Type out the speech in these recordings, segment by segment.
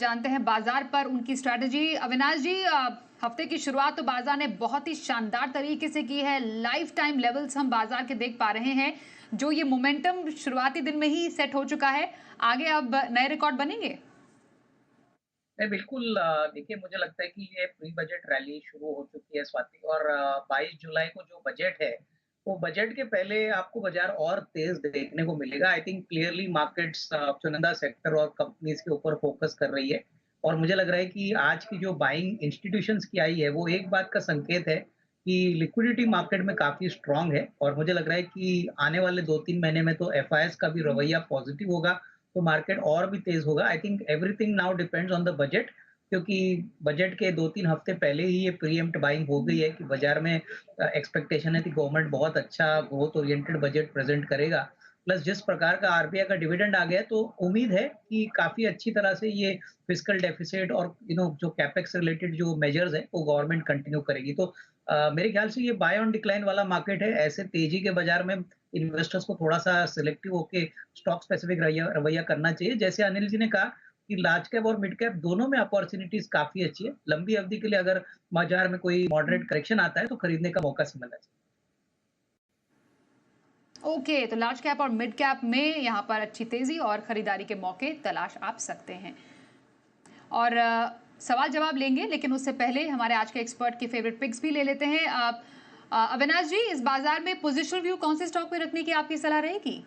जानते हैं बाजार पर उनकी स्ट्रैटेजी। अविनाश जी, हफ्ते की शुरुआत तो बाजार ने बहुत ही शानदार तरीके से की है। लाइफ टाइम लेवल्स हम बाजार के देख पा रहे हैं। जो ये मोमेंटम शुरुआती दिन में ही सेट हो चुका है, आगे अब नए रिकॉर्ड बनेंगे। नहीं, बिल्कुल देखिए मुझे लगता है कि ये प्री बजट रैली शुरू हो चुकी है स्वाति और 22 जुलाई को जो बजट है, वो बजट के पहले आपको बाज़ार और तेज़ देखने को मिलेगा। आई थिंक क्लियरली मार्केट्स चुनिंदा सेक्टर और कंपनीज़ के ऊपर फ़ोकस कर रही है और मुझे लग रहा है कि आज की जो बाइंग इंस्टीट्यूशंस की आई है, वो एक बात का संकेत है कि लिक्विडिटी मार्केट में काफ़ी स्ट्रॉन्ग है और मुझे लग रहा है कि आने वाले 2-3 महीने में तो एफआईआईज़ का भी रवैया पॉज़िटिव होगा तो मार्केट और भी तेज होगा। I think everything now depends on the budget क्योंकि बजट के 2-3 हफ्ते पहले ही ये प्रीएम्प्ट बाइंग हो गई है कि बाजार में एक्सपेक्टेशन है कि गवर्नमेंट बहुत अच्छा ग्रोथ ओरिएंटेड बजट प्रेजेंट करेगा। प्लस जिस प्रकार का आरबीआई का डिविडेंड आ गया है, तो उम्मीद है कि काफ़ी अच्छी तरह से ये फिस्कल डेफिसिट और जो कैपेक्स रिलेटेड जो मेजर्स हैं, वो गवर्नमेंट कंटिन्यू करेगी। तो मेरे ख्याल से ये बाय ऑन डिक्लाइन वाला मार्केट है। ऐसे तेजी के बाजार में इन्वेस्टर्स को थोड़ा-सा सिलेक्टिव होके स्टॉक स्पेसिफिक रवैया रवैया करना चाहिए। जैसे अनिल जी ने कहा कि लार्ज कैप और मिड कैप दोनों में अपॉर्च्युनिटीज़ काफ़ी अच्छी है। लंबी अवधि के लिए अगर बाजार में कोई मॉडरेट करेक्शन आता है, तो खरीदने का मौका समझना चाहिए। ओके, तो लार्ज कैप और मिड कैप में यहाँ पर अच्छी तेजी और खरीदारी के मौके तलाश आप सकते हैं। और सवाल जवाब लेंगे, लेकिन उससे पहले हमारे आज के एक्सपर्ट की फेवरेट पिक्स भी ले लेते हैं। अविनाश जी, इस बाजार में पोजिशनल व्यू कौन से स्टॉक में रखने की आपकी सलाह रहेगी?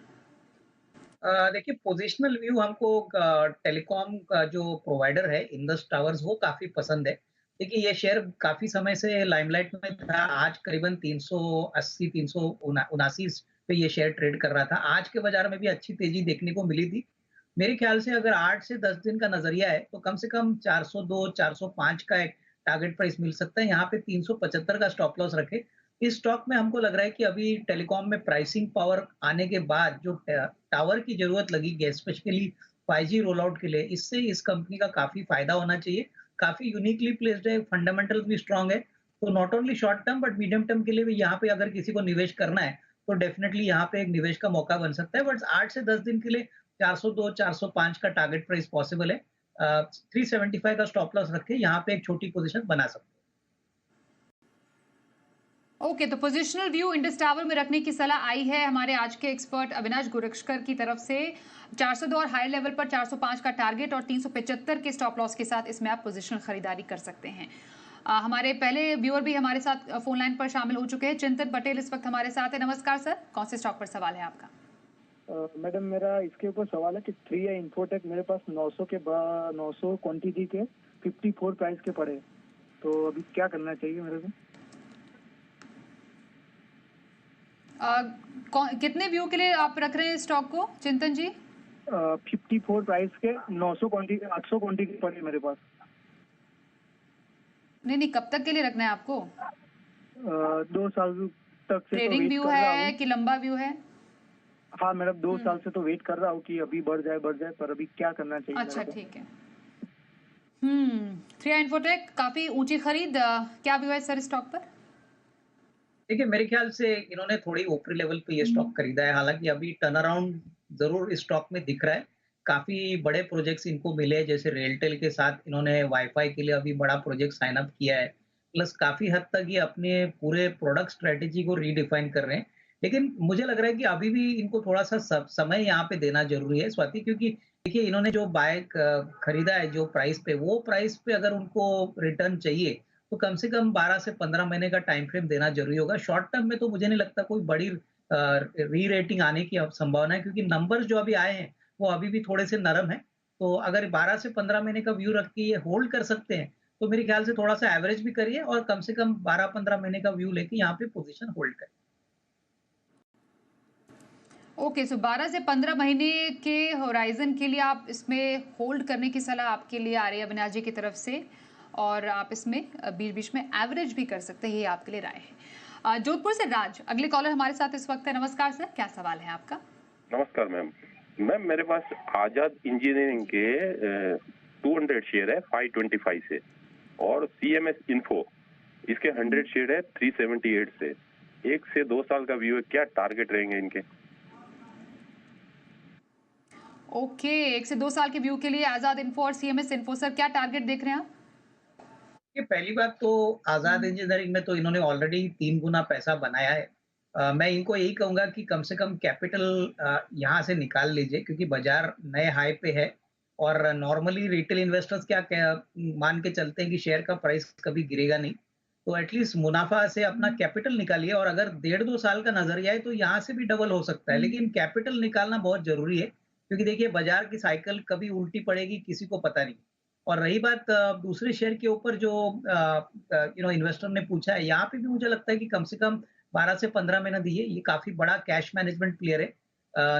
देखिए पोजिशनल व्यू हमको टेलीकॉम का जो प्रोवाइडर है इंडस टावर्स वो काफ़ी पसंद है। देखिए ये शेयर काफ़ी समय से लाइमलाइट में था। आज करीबन 380 379 पे ये शेयर ट्रेड कर रहा था। आज के बाज़ार में भी अच्छी तेज़ी देखने को मिली थी। मेरे ख्याल से अगर 8 से 10 दिन का नज़रिया है तो कम से कम 402 405 का एक टारगेट प्राइस मिल सकता है। यहाँ पे 375 का स्टॉप लॉस रखें। इस स्टॉक में हमको लग रहा है कि अभी टेलीकॉम में प्राइसिंग पावर आने के बाद जो टावर की ज़रूरत लगेगी स्पेशली 5G रोल आउट के लिए, इससे इस कंपनी का काफ़ी फ़ायदा होना चाहिए। काफ़ी यूनिकली प्लेस्ड है, फंडामेंटल्स भी स्ट्रॉन्ग है। तो not only short term but medium term के लिए भी यहाँ पे अगर किसी को निवेश करना है, तो डेफिनिटली यहाँ पे एक निवेश का मौका बन सकता है। बट 8 से 10 दिन के लिए 402 405 का टारगेट प्राइस पॉसिबल है। 375 का स्टॉप लॉस रख के यहाँ पे एक छोटी पोज़ीशन बना सकते हैं। ओके, तो पोजिशनल व्यू इंडस टावर में रखने की सलाह आई है हमारे आज के एक्सपर्ट अविनाश गुरक्षकर की तरफ से। 402 और हाई लेवल पर 405 का टारगेट और 375 के स्टॉप लॉस के साथ इसमें आप पोजिशनल खरीदारी कर सकते हैं। हमारे पहले व्यूअर भी हमारे साथ फोन लाइन पर शामिल हो चुके हैं। चिंतन पटेल इस वक्त हमारे साथ है। नमस्कार सर, कौन से स्टॉक पर सवाल है आपका? मैडम मेरा इसके ऊपर सवाल है कि 3 इन्फोटेक मेरे पास 900 क्वांटिटी के 54 प्राइस के पड़े, तो अभी क्या करना चाहिए मेरे को? कितने व्यू के लिए आप रख रहे हैं स्टॉक को चिंतन जी? 54 प्राइस के 900 क्वांटिटी 800 क्वांटिटी पड़े मेरे पास। नहीं नहीं, कब तक के लिए रखना है आपको? 2 साल तक से तो ट्रेडिंग वेट व्यू कर रहा है हूँ। कि लंबा व्यू है? हाँ मैडम, 2 साल से तो वेट कर रहा हूँ कि अभी बढ़ जाए, पर अभी क्या करना चाहिए मेरे अच्छा को? ठीक है। 3 इन्फोटेक काफी ऊंची खरीद, क्या व्यू है सर स्टॉक पर? देखिए, मेरे ख्याल से इन्होंने थोड़ी ऊपरी लेवल पे ये स्टॉक खरीदा है। हालाँकि अभी टर्न अराउंड ज़रूर इस स्टॉक में दिख रहा है। काफ़ी बड़े प्रोजेक्ट्स इनको मिले हैं, जैसे रेलटेल के साथ इन्होंने वाई-फाई के लिए अभी बड़ा प्रोजेक्ट साइन अप किया है। प्लस काफ़ी हद तक ये अपने पूरे प्रोडक्ट स्ट्रैटेजी को रीडिफाइन कर रहे हैं। लेकिन मुझे लग रहा है कि अभी भी इनको थोड़ा-सा समय यहाँ पे देना ज़रूरी है स्वाति, क्योंकि देखिए इन्होंने जो खरीदा है जो प्राइस पे, वो प्राइस पे अगर उनको रिटर्न चाहिए तो कम से कम 12 से 15 महीने का टाइम फ्रेम देना ज़रूरी होगा। शॉर्ट टर्म में तो मुझे नहीं लगता कोई बड़ी री-रेटिंग आने की अब संभावना है, क्योंकि नंबर्स जो अभी आए हैं, वो अभी भी थोड़े से नरम हैं। तो अगर 12 से 15 महीने का व्यू रख के ये होल्ड कर सकते हैं, तो मेरे ख्याल से थोड़ा-सा एवरेज भी करिए और कम से कम 12-15 महीने का व्यू लेके यहाँ पे पोज़ीशन होल्ड करें। ओके, सो 12 से 15 महीने के होराइजन के लिए आप इसमें होल्ड करने की सलाह आपके लिए आ रही है अविनाश जी की तरफ से। और आप इसमें बीच बीच में एवरेज भी कर सकते हैं, ये आपके लिए राय है। जोधपुर से राज अगले कॉलर हमारे साथ इस वक्त है। नमस्कार सर, क्या सवाल है आपका? नमस्कार मैम। मैम मेरे पास आजाद इंजीनियरिंग के 200 शेयर है 525 से, और सीएमएस इन्फो इसके 100 शेयर है 378 से। 1 से 2 साल का व्यू है, क्या टारगेट रहेंगे इनके? ओके, 1 से 2 साल के व्यू के लिए आजाद इन्फो और सीएमएस इन्फो सर क्या टारगेट देख रहे हैं आप? ये पहली बात तो आजाद इंजीनियरिंग में तो इन्होंने ऑलरेडी 3 गुना पैसा बनाया है। मैं इनको यही कहूँगा कि कम से कम कैपिटल यहाँ से निकाल लीजिए क्योंकि बाज़ार नए हाई पे है और नॉर्मली रिटेल इन्वेस्टर्स क्या क्या मान के चलते हैं कि शेयर का प्राइस कभी गिरेगा नहीं। तो एटलीस्ट मुनाफ़ा से अपना कैपिटल निकालिए और अगर 1.5-2 साल का नज़रिया है तो यहाँ से भी डबल हो सकता है। लेकिन कैपिटल निकालना बहुत ज़रूरी है क्योंकि देखिए बाज़ार की साइकिल कभी उल्टी पड़ेगी किसी को पता नहीं। और रही बात दूसरे शेयर के ऊपर जो इन्वेस्टर ने पूछा है, यहाँ पे भी मुझे लगता है कि कम से कम 12 से 15 महीना दिए, ये काफ़ी बड़ा कैश मैनेजमेंट प्लेयर है।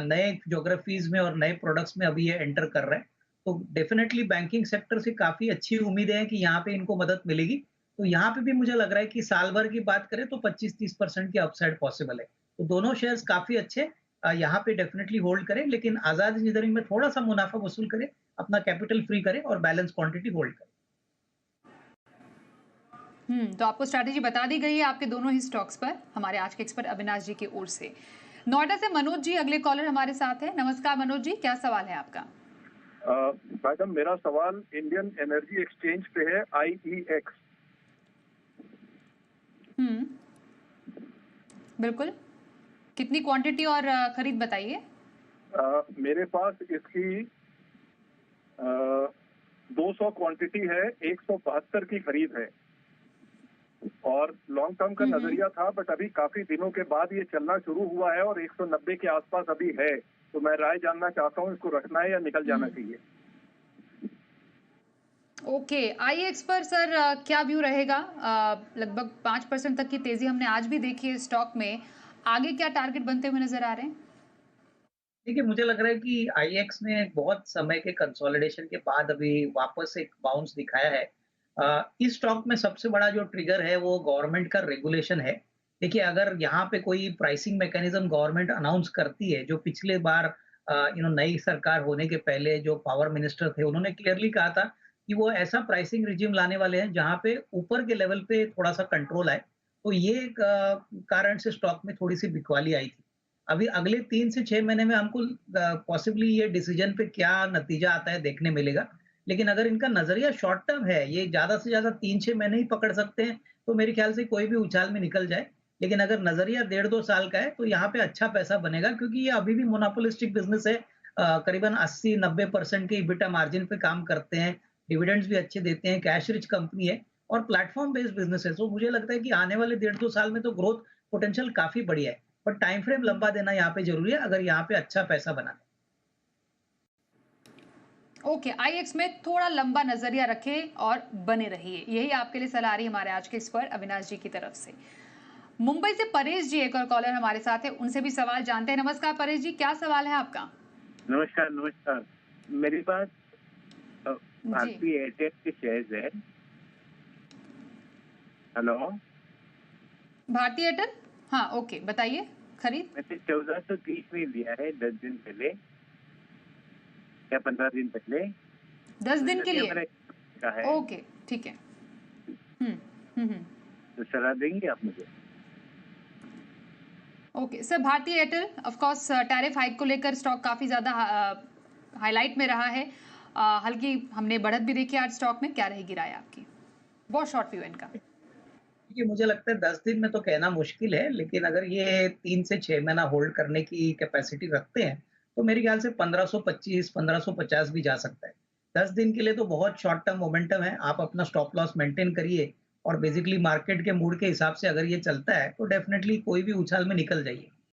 नए ज्योग्राफीज़ में और नए प्रोडक्ट्स में अभी ये एंटर कर रहे हैं। तो डेफिनिटली बैंकिंग सेक्टर से काफ़ी अच्छी उम्मीदें हैं कि यहाँ पे इनको मदद मिलेगी। तो यहाँ पे भी मुझे लग रहा है कि साल भर की बात करें तो 25-30% की अपसाइड पॉसिबल है। तो दोनों शेयर्स काफ़ी अच्छे यहाँ पे डेफिनिटली होल्ड करें, लेकिन आज़ाद इंजीनियरिंग में थोड़ा-सा मुनाफ़ा वसूल करें, अपना कैपिटल फ्री करें और बैलेंस क्वांटिटी होल्ड करें। तो आपको स्ट्रैटेजी बता दी गई है आपके दोनों ही स्टॉक्स पर हमारे आज के एक्सपर्ट अविनाश जी की ओर से। नोएडा से मनोज जी अगले कॉलर हमारे साथ है। नमस्कार मनोज जी, क्या सवाल है आपका? मैडम मेरा सवाल इंडियन एनर्जी एक्सचेंज पे है, IEX। बिल्कुल, कितनी क्वांटिटी और खरीद बताइए। मेरे पास इसकी 200 क्वांटिटी है, 172 की खरीद है और लॉन्ग टर्म का नजरिया था, बट अभी काफी दिनों के बाद ये चलना शुरू हुआ है और 190 के आसपास अभी है। तो मैं राय जानना चाहता हूँ, इसको रखना है या निकल जाना चाहिए? ओके, IEX पर सर क्या व्यू रहेगा? लगभग 5% तक की तेजी हमने आज भी देखी है स्टॉक में। आगे क्या टारगेट बनते हुए नजर आ रहे हैं? देखिए, मुझे लग रहा है कि आईएक्स ने बहुत समय के कंसोलिडेशन के बाद अभी वापस एक बाउंस दिखाया है। इस स्टॉक में सबसे बड़ा जो ट्रिगर है वो गवर्नमेंट का रेगुलेशन है। देखिए, अगर यहाँ पे कोई प्राइसिंग मैकेनिज्म गवर्नमेंट अनाउंस करती है, जो पिछले बार नई सरकार होने के पहले जो पावर मिनिस्टर थे, उन्होंने क्लियरली कहा था कि वो ऐसा प्राइसिंग रिजिम लाने वाले हैं जहाँ पे ऊपर के लेवल पे थोड़ा-सा कंट्रोल आए। तो ये एक कारण से स्टॉक में थोड़ी-सी बिकवाली आई थी। अभी अगले 3 से 6 महीने में हमको पॉसिबली ये डिसीजन पे क्या नतीजा आता है देखने मिलेगा। लेकिन अगर इनका नज़रिया शॉर्ट टर्म है, ये ज़्यादा से ज़्यादा 3-6 महीने ही पकड़ सकते हैं, तो मेरे ख्याल से कोई भी उछाल में निकल जाए। लेकिन अगर नज़रिया 1.5-2 साल का है, तो यहाँ पे अच्छा पैसा बनेगा क्योंकि ये अभी भी मोनोपोलिस्टिक बिज़नेस है। करीबन 80-90% के EBITDA मार्जिन पे काम करते हैं, डिविडेंड्स भी अच्छे देते हैं, कैश रिच कंपनी है और प्लेटफ़ॉर्म बेस्ड बिज़नेस है। तो मुझे लगता है कि आने वाले 1.5-2 साल में तो ग्रोथ पोटेंशियल काफ़ी बढ़िया है। पर टाइम फ्रेम लंबा देना यहाँ पे ज़रूरी है, अगर यहाँ पे अच्छा पैसा बनाना है। ओके, IEX में थोड़ा लंबा नजरिया रखें और बने रहिए, यही आपके लिए सलाह रही हमारे आज के एक्सपर्ट अविनाश जी की तरफ से। मुंबई से परेश जी एक और कॉलर हमारे साथ है, उनसे भी सवाल जानते हैं। नमस्कार परेश जी, क्या सवाल है आपका? नमस्कार नमस्कार। मेरे पास भारतीय एयरटेल के शेयर्स है। हेलो, भारतीय एयरटेल, हाँ ओके, बताइए। खरीद मैंने 1430 में लिया है 10 दिन पहले या 15 दिन पहले। 10 दिन के लिए? है। ओके ठीक है। तो सलाह देंगे आप मुझे? ओके सर, भारतीय Airtel of course tariff hike को लेकर स्टॉक काफी ज्यादा हाईलाइट में रहा है। हल्की हमने बढ़त भी देखी आज स्टॉक में, क्या रहेगी राय आपकी? बहुत शॉर्ट व्यू है इनका। ये मुझे लगता है 10 दिन में तो कहना मुश्किल है, लेकिन अगर ये 3 से 6 महीना होल्ड करने की कैपेसिटी रखते हैं, तो मेरे ख्याल से 1525, 1550 भी जा सकता है। 10 दिन के लिए तो बहुत शॉर्ट टर्म मोमेंटम है, आप अपना स्टॉप लॉस मेंटेन करिए और बेसिकली मार्केट के मूड के हिसाब से अगर ये चलता है, तो डेफिनेटली कोई भी उछाल में निकल जाइए।